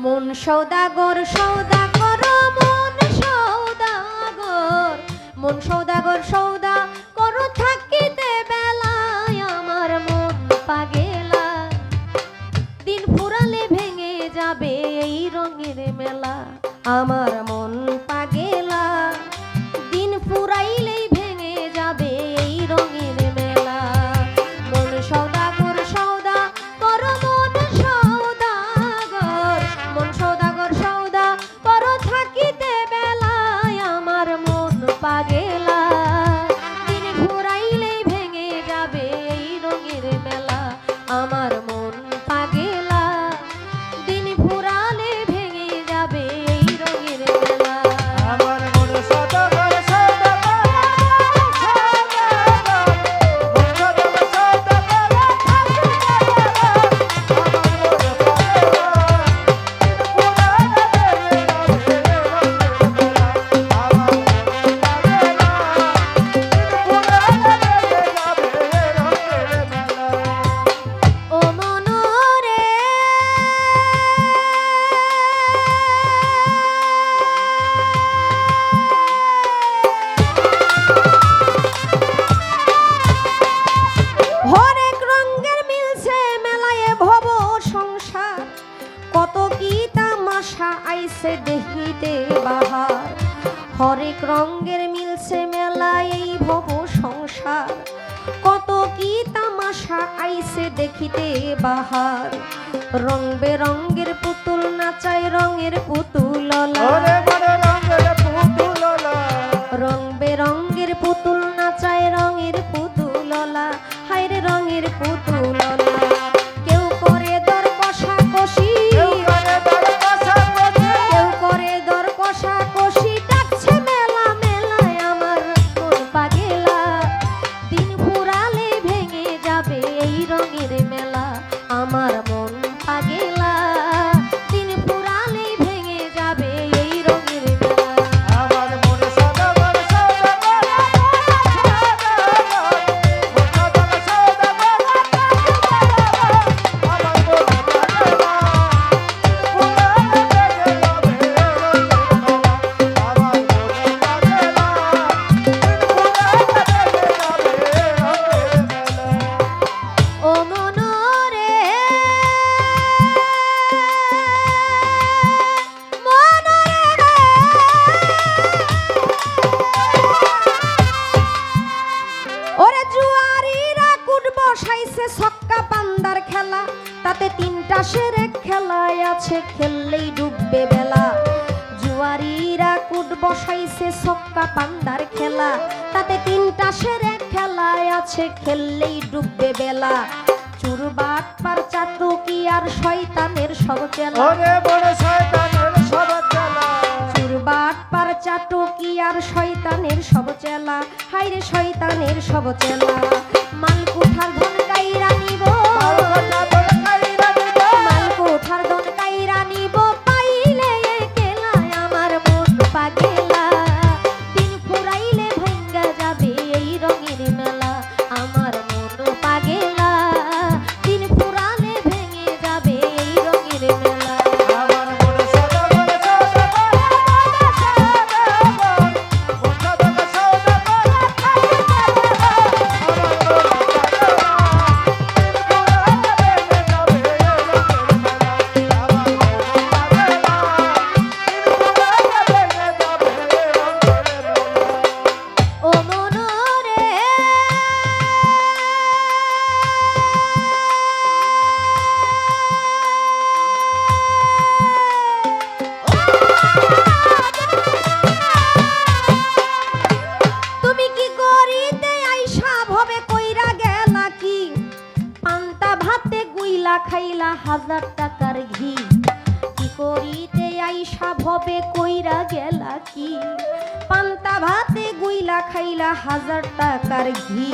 মন সৌদাগর সৌদাগর মন সৌদাগর, মন সৌদাগর সৌদা করো থাকিতে বেলায় আমার মন পাগেলা। দিন ফুরালে ভেঙে যাবে এই রঙের মেলা আমার মন পাগেলা। দিন ফুরাইলেই ভেঙে যাবে এই রঙের মেলা। মন সৌদাগর সৌদা করো মন সৌদাগর, মন সৌদাগর সৌদা করো থাকিতে বেলায় আমার মন পাগেলা। দিন ফুরাইলেই ভেঙে যাবে এই রঙের মেলা আমার মন পাগেলা। দিন ফুরালে ভেঙে যাবে এই রঙের মেলা। আমার মন সদাগর সদাগর ও মন রে হরেক রঙের মিলছে মেলায় ভব সংসার, কত কি তামাশা আইছে দেখিতে বাহার। হরেক রঙের মিলছে মেলায় এই ভব সংসার, কত কি তামাশা আইছে দেখিতে বাহার। রং বেরঙ্গের পুতুল নাচায় রঙের পুতুললা, রং বেরঙ্গের পুতুল নাচায় রঙের পুতুললা, হায়রে রঙের পুতুললা। কেউ করে দর কষাকষি, কেউ করে দর কষাকষি, ডাকছে মেলা মেলায় আমার মন পাগেলা। দিন ফুরালে ভেঙে যাবে এই রঙের মেলা আমার মন পাগেলা। দিন ফুরালে ভেঙে যাবে এই রঙের মেলা। আমার মন সদাগর সদাগর ও মন রে মন রে ওরে জুয়ারিরা কুট বসাইছে ছক্কা পান্দার খেলা, তাতে তিনটা সেরে খেলায় আছে খেললেই ডুববে বেলা। জুয়ারিরা কুট বসাইছে ছক্কা পান্দার খেলা, তাতে তিনটা সেরে খেলায় আছে খেললেই ডুববে বেলা। চুরবাট পার চাতুকি আর শয়তানের সব চেলা, চুরবাট পার চাটুকি আর শয়তানের সব চেলা, হায়রে শয়তানের সব চেলা। মালকুঠার ধন কাইরা নিব, মালকুঠার ধন কাইরা নিব, পাইলে কেলায় আমার মন পাগেলা। দিন ফুরাইলে ভাঙ্গা যাবে এই রঙের মেলা আমার মন পাগেলা। দিন ফুরালে ভেঙে যাবে এই রঙের মেলা। ও মন রে তুমি কি করিতে আইসা ভবে কইরা গেলা কি, পান্তা ভাতে গুইলা খাইলা 1000 টাকার ঘি। কি করিতে আইসা ভবে কইরা গেলা কি, পান্তা ভাতে গুইলা খাইলা 1000 টাকার ঘি।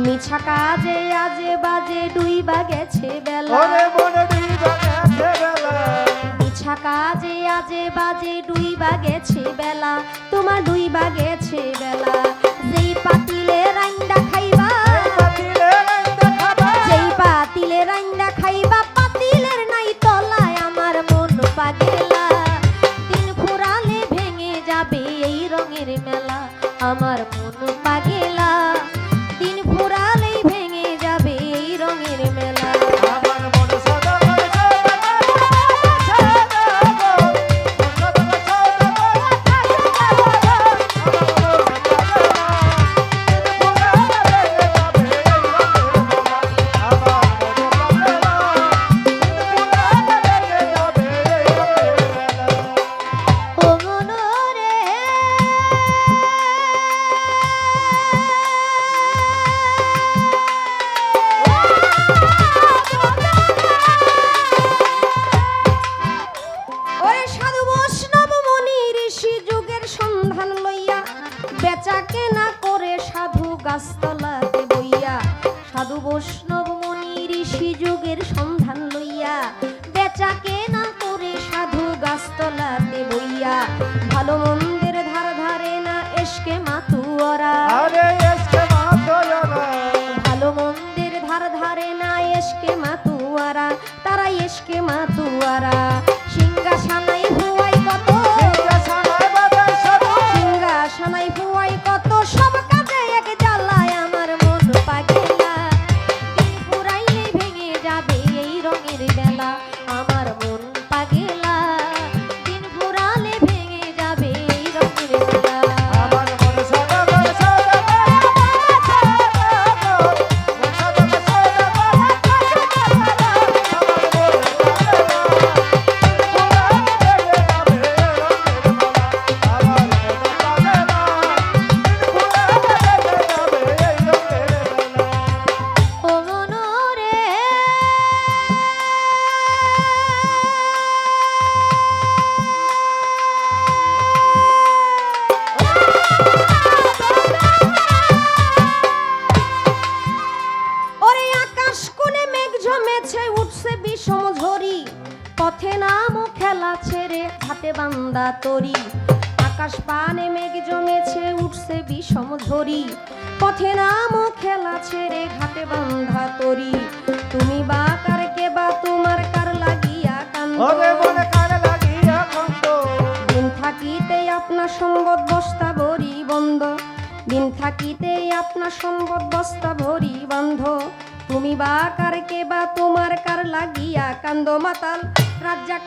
মিছা কাজে আজে বাজে ডুইবা গেছে বেলা, মিছা কাজে আজে বাজে ডুইবা গেছে বেলা, তোমার ডুইবা গেছে বেলা। যেই পাতিলে রান্না খাইবা, যেই পাতিলে রান্না খাইবা, পাতিলের নাই তলায় আমার মন পাগেলা। জুয়ারা সিংহাসনাই হুয়াই কত সিংহাসনায় বাঁধা সাধু সিংহাসনাই হুয়াই কত সব কাজে এক জ্বালায় আমার মন পাগেলা দিন ফুরাইলে ভেঙে যাবে এই রঙের বেলা আমার মন পাগেলা দিন ফুরালে ভেঙে যাবে এই রঙের বেলা আমার মন সদাগর সদাগর ও মনোরে ওরে আকাশ কোণে মেঘ জমেছে উঠছে বিষম ঝরি পথে নামো খেলা ছেড়ে হাতে বান্দা তরি আকাশ পানে মেঘ জমেছে উঠছে বিষম ঝরি পথে নামো খেলা ছেড়ে ঘাটে বান্ধা তরি তুমি বা কার কে বা তোমার কার লাগিয়া ওরে কান্দ মনে কার লাগিয়া কন্দ দিন থাকিতে আপনার সম্পদ বস্তা ভরি বন্ধ দিন থাকিতে আপনার সম্পদ বস্তা ভরি বন্ধ তুমি বা কার কে বা তোমার কার লাগিয়া কান্দ মাতাল রাজ্জাক